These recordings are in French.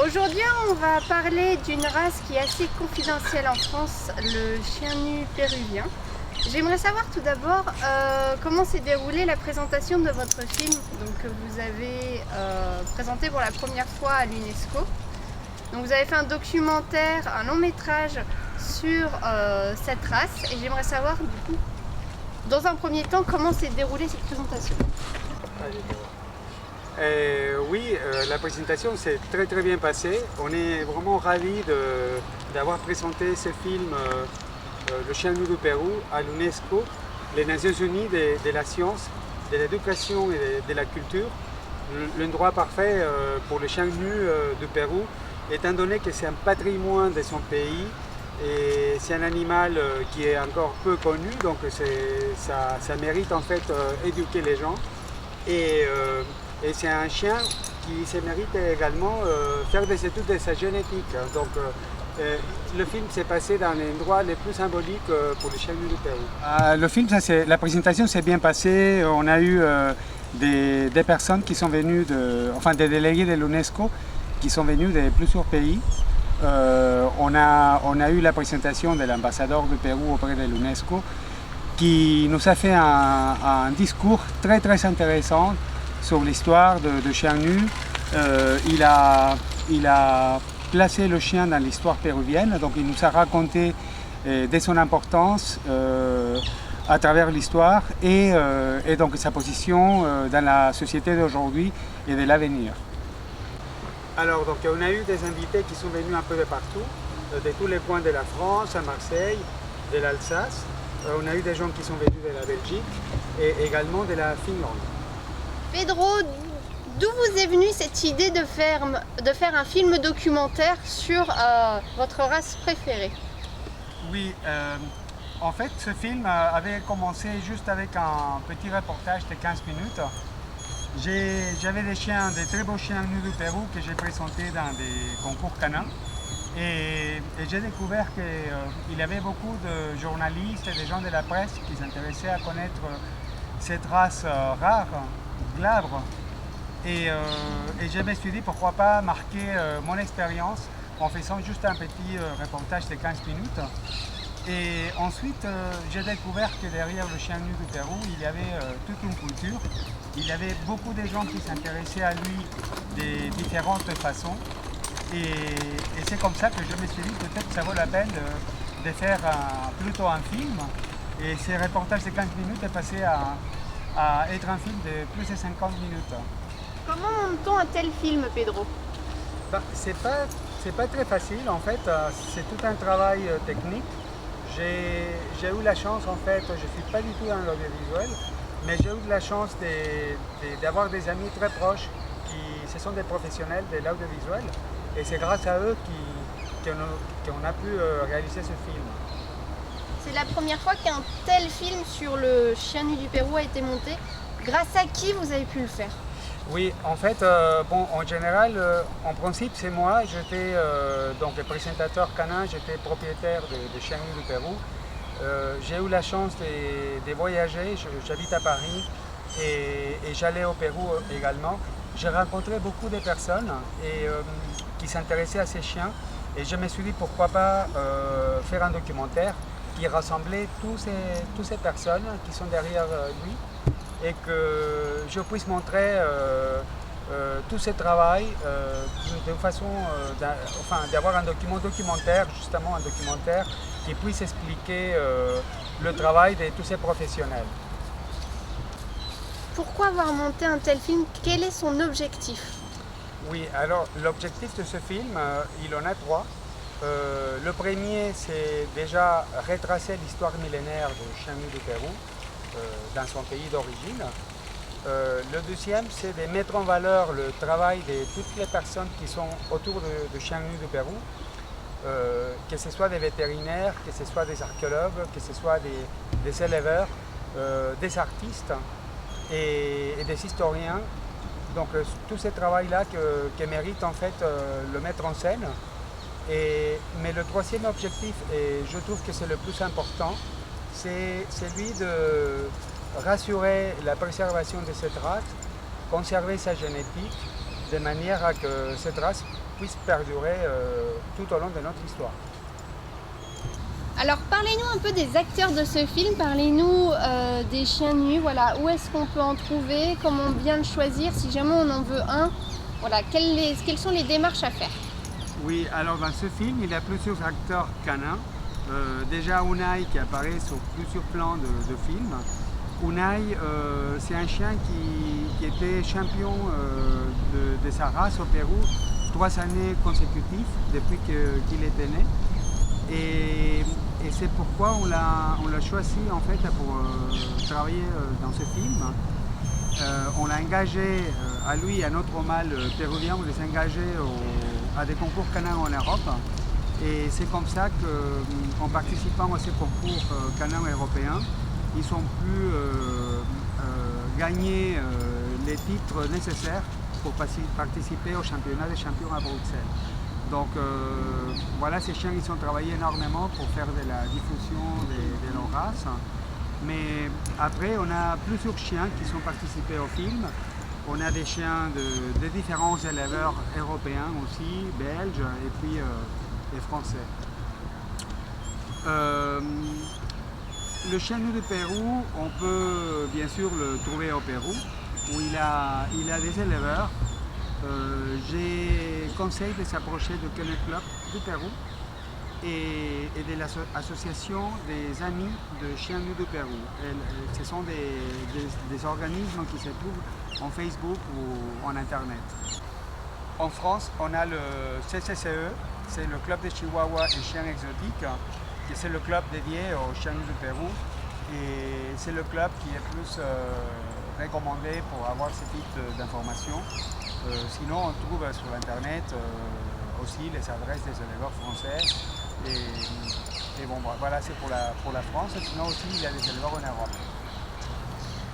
Aujourd'hui, on va parler d'une race qui est assez confidentielle en France, le chien nu péruvien. J'aimerais savoir tout d'abord comment s'est déroulée la présentation de votre film, que vous avez présenté pour la première fois à l'UNESCO. Donc vous avez fait un documentaire, un long métrage sur cette race, et j'aimerais savoir du coup, dans un premier temps, comment s'est déroulée cette présentation. La présentation s'est très bien passée. On est vraiment ravis d'avoir présenté ce film, Le chien nu du Pérou, à l'UNESCO, les Nations Unies de la science, de l'éducation et de la culture. L'endroit parfait pour le chien nu du Pérou, étant donné que c'est un patrimoine de son pays et c'est un animal qui est encore peu connu, donc ça mérite en fait éduquer les gens. Et c'est un chien qui se mérite également faire des études de sa génétique. Donc le film s'est passé dans l'endroit le plus symbolique pour le chien nu du Pérou. Le film, la présentation s'est bien passée. On a eu des personnes qui sont venues, des délégués de l'UNESCO qui sont venus de plusieurs pays. On a eu la présentation de l'ambassadeur du Pérou auprès de l'UNESCO qui nous a fait un discours très intéressant sur l'histoire de chien nu. Il a placé le chien dans l'histoire péruvienne, donc il nous a raconté de son importance à travers l'histoire et donc sa position dans la société d'aujourd'hui et de l'avenir. Alors, donc, on a eu des invités qui sont venus un peu de partout, de tous les coins de la France, à Marseille, de l'Alsace. On a eu des gens qui sont venus de la Belgique et également de la Finlande. Pedro, d'où vous est venue cette idée de faire un film documentaire sur votre race préférée? Oui, en fait ce film avait commencé juste avec un petit reportage de 15 minutes. J'avais des chiens, des très beaux chiens nus du Pérou que j'ai présentés dans des concours canins. Et j'ai découvert qu'il y avait beaucoup de journalistes et des gens de la presse qui s'intéressaient à connaître cette race rare, glabre. Et je me suis dit pourquoi pas marquer mon expérience en faisant juste un petit reportage de 15 minutes. Et ensuite, j'ai découvert que derrière le chien nu du Pérou, il y avait toute une culture. Il y avait beaucoup de gens qui s'intéressaient à lui de différentes façons. Et c'est comme ça que je me suis dit peut-être que ça vaut la peine de faire plutôt un film. Et ce reportage de 15 minutes est passé à être un film de plus de 50 minutes. Comment monte-t-on un tel film, Pedro? C'est pas très facile, en fait, c'est tout un travail technique. J'ai eu la chance, en fait, je ne suis pas du tout dans l'audiovisuel, mais j'ai eu la chance d'avoir des amis très proches ce sont des professionnels de l'audiovisuel et c'est grâce à eux qu'on a pu réaliser ce film. C'est la première fois qu'un tel film sur le chien nu du Pérou a été monté. Grâce à qui vous avez pu le faire? Oui, en fait, en général, en principe, c'est moi. J'étais donc présentateur canin, j'étais propriétaire de chiens nus du Pérou. J'ai eu la chance de voyager, j'habite à Paris et j'allais au Pérou également. J'ai rencontré beaucoup de personnes qui s'intéressaient à ces chiens et je me suis dit pourquoi pas faire un documentaire qui rassemblait toutes ces personnes qui sont derrière lui et que je puisse montrer tout ce travail de façon d'avoir un documentaire, justement un documentaire qui puisse expliquer le travail de tous ces professionnels. Pourquoi avoir monté un tel film? Quel est son objectif? Oui, alors l'objectif de ce film, il en a trois. Le premier, c'est déjà retracer l'histoire millénaire du chien nu du Pérou dans son pays d'origine. Le deuxième, c'est de mettre en valeur le travail de toutes les personnes qui sont autour de chien nu du Pérou, que ce soit des vétérinaires, que ce soit des archéologues, que ce soit des éleveurs, des artistes et des historiens. Donc tout ce travail-là que mérite en fait le mettre en scène. Mais le troisième objectif, et je trouve que c'est le plus important, c'est celui de rassurer la préservation de cette race, conserver sa génétique, de manière à que cette race puisse perdurer tout au long de notre histoire. Alors parlez-nous un peu des acteurs de ce film, parlez-nous des chiens nus, voilà, où est-ce qu'on peut en trouver, comment bien le choisir, si jamais on en veut un, voilà, quelles sont les démarches à faire? Oui, alors dans ce film, il y a plusieurs acteurs canins. Déjà Unai qui apparaît sur plusieurs plans de films. Unai, c'est un chien qui était champion de sa race au Pérou 3 années consécutives depuis qu'il était né. Et c'est pourquoi on l'a choisi en fait pour travailler dans ce film. On l'a engagé, à lui et à notre mâle péruvien, on les a engagés à des concours canins en Europe. Et c'est comme ça qu'en participant à ces concours canins européens, ils ont pu gagner les titres nécessaires pour participer au championnat des champions à Bruxelles. Donc voilà, ces chiens ils ont travaillé énormément pour faire de la diffusion de leur race. Mais après, on a plusieurs chiens qui sont participés au film. On a des chiens de différents éleveurs européens aussi, belges et puis français. Le chien nu du Pérou, on peut bien sûr le trouver au Pérou, où il a des éleveurs. J'ai conseillé de s'approcher du Kennel Club du Pérou et de l'association des amis de chiens nus du Pérou. Ce sont des organismes qui se trouvent en Facebook ou en Internet. En France, on a le CCCE, c'est le club des Chihuahuas et chiens exotiques, et c'est le club dédié aux chiens nus du Pérou. Et c'est le club qui est plus recommandé pour avoir ce type d'informations. Sinon, on trouve sur Internet aussi les adresses des éleveurs français. Et bon, voilà, c'est pour la France. Sinon aussi, il y a des éleveurs en Europe.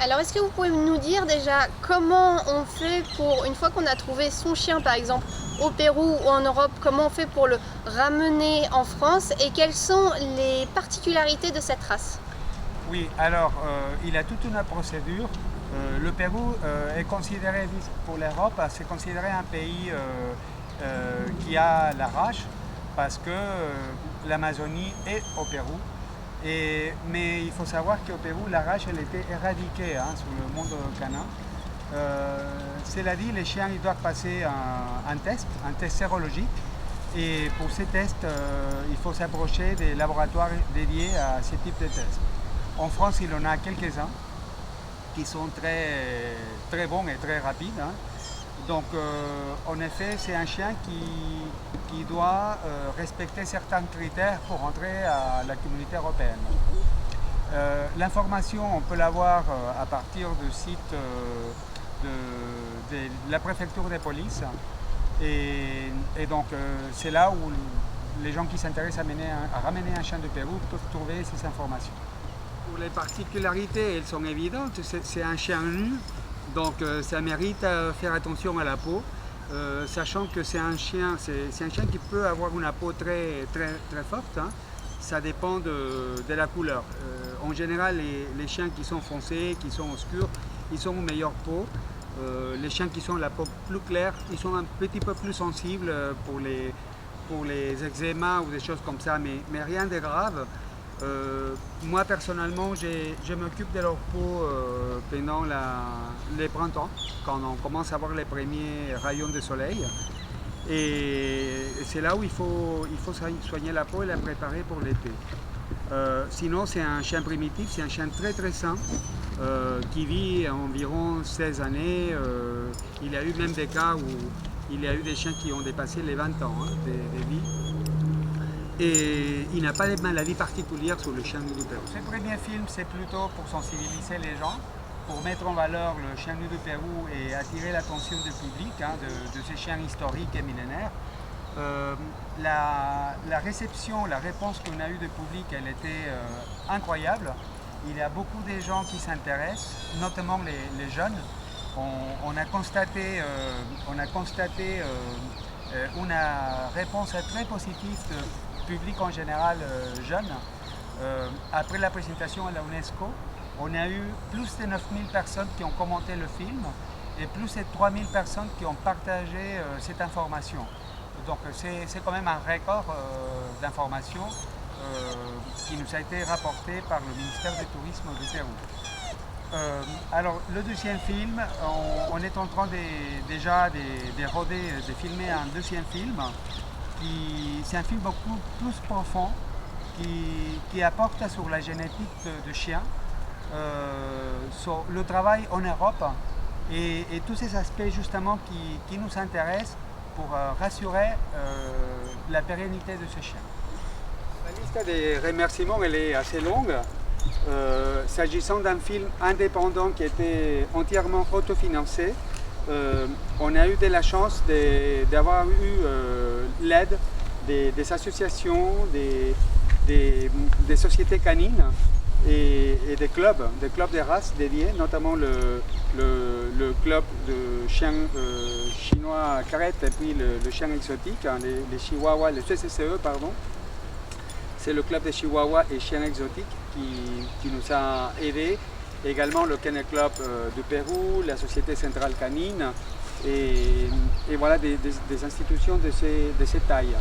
Alors, est-ce que vous pouvez nous dire déjà comment on fait pour, une fois qu'on a trouvé son chien par exemple au Pérou ou en Europe, comment on fait pour le ramener en France et quelles sont les particularités de cette race? Oui, alors il a toute une procédure. Le Pérou est considéré, pour l'Europe, c'est considéré un pays qui a la rage parce que l'Amazonie est au Pérou. Mais il faut savoir qu'au Pérou, la rage elle était éradiquée sur le monde canin. Cela dit, les chiens ils doivent passer un test sérologique. Et pour ces tests, il faut s'approcher des laboratoires dédiés à ce type de tests. En France, il y en a quelques-uns qui sont très, très bons et très rapides. Donc, en effet, c'est un chien qui doit respecter certains critères pour entrer à la communauté européenne. L'information, on peut l'avoir à partir du site de la préfecture de police. Et donc, c'est là où les gens qui s'intéressent à ramener un chien de Pérou peuvent trouver ces informations. Pour les particularités, elles sont évidentes. C'est un chien nu. Donc ça mérite à faire attention à la peau, sachant que c'est un chien qui peut avoir une peau très, très, très forte. Ça dépend de la couleur. En général, les chiens qui sont foncés, qui sont obscurs, ils sont en meilleure peau. Les chiens qui sont la peau plus claire, ils sont un petit peu plus sensibles pour les eczémas ou des choses comme ça, mais rien de grave. Moi personnellement, je m'occupe de leur peau pendant les printemps, quand on commence à avoir les premiers rayons de soleil. Et c'est là où il faut soigner la peau et la préparer pour l'été. Sinon, c'est un chien primitif, c'est un chien très très sain qui vit environ 16 années. Il y a eu même des cas où il y a eu des chiens qui ont dépassé les 20 ans de vie. Et il n'a pas de maladie particulière sur le chien nu du Pérou. Ce premier film, c'est plutôt pour sensibiliser les gens, pour mettre en valeur le chien nu du Pérou et attirer l'attention du public de ces chiens historiques et millénaires. La réception, la réponse qu'on a eue du public, elle était incroyable. Il y a beaucoup de gens qui s'intéressent, notamment les jeunes. On a constaté une réponse très positive public en général jeune. Après la présentation à la UNESCO, on a eu plus de 9000 personnes qui ont commenté le film et plus de 3000 personnes qui ont partagé cette information. Donc c'est quand même un record d'informations qui nous a été rapporté par le ministère du Tourisme du Pérou. Alors le deuxième film, on est en train déjà de roder, de filmer un deuxième film. C'est un film beaucoup plus profond qui apporte sur la génétique de chiens, sur le travail en Europe et tous ces aspects justement qui nous intéressent pour rassurer la pérennité de ce chien. La liste des remerciements elle est assez longue. S'agissant d'un film indépendant qui était entièrement autofinancé, on a eu de la chance d'avoir eu l'aide des associations, des sociétés canines et des clubs de races dédiés, notamment le club de chiens chinois carrette et puis le chien exotique, hein, les chihuahuas, le CCCE pardon. C'est le club des chihuahuas et chiens exotiques qui nous a aidés. Également le Kennel Club du Pérou, la Société Centrale Canine et voilà des institutions de ces tailles.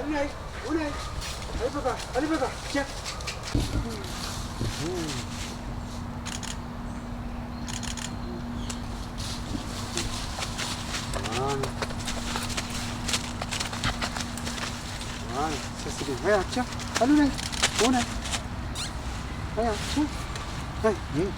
Unai. Unai. Allez papa, tiens. Voilà, ça c'est bien. Regarde, tiens. Allez, Unai. Regarde, tiens. Allez.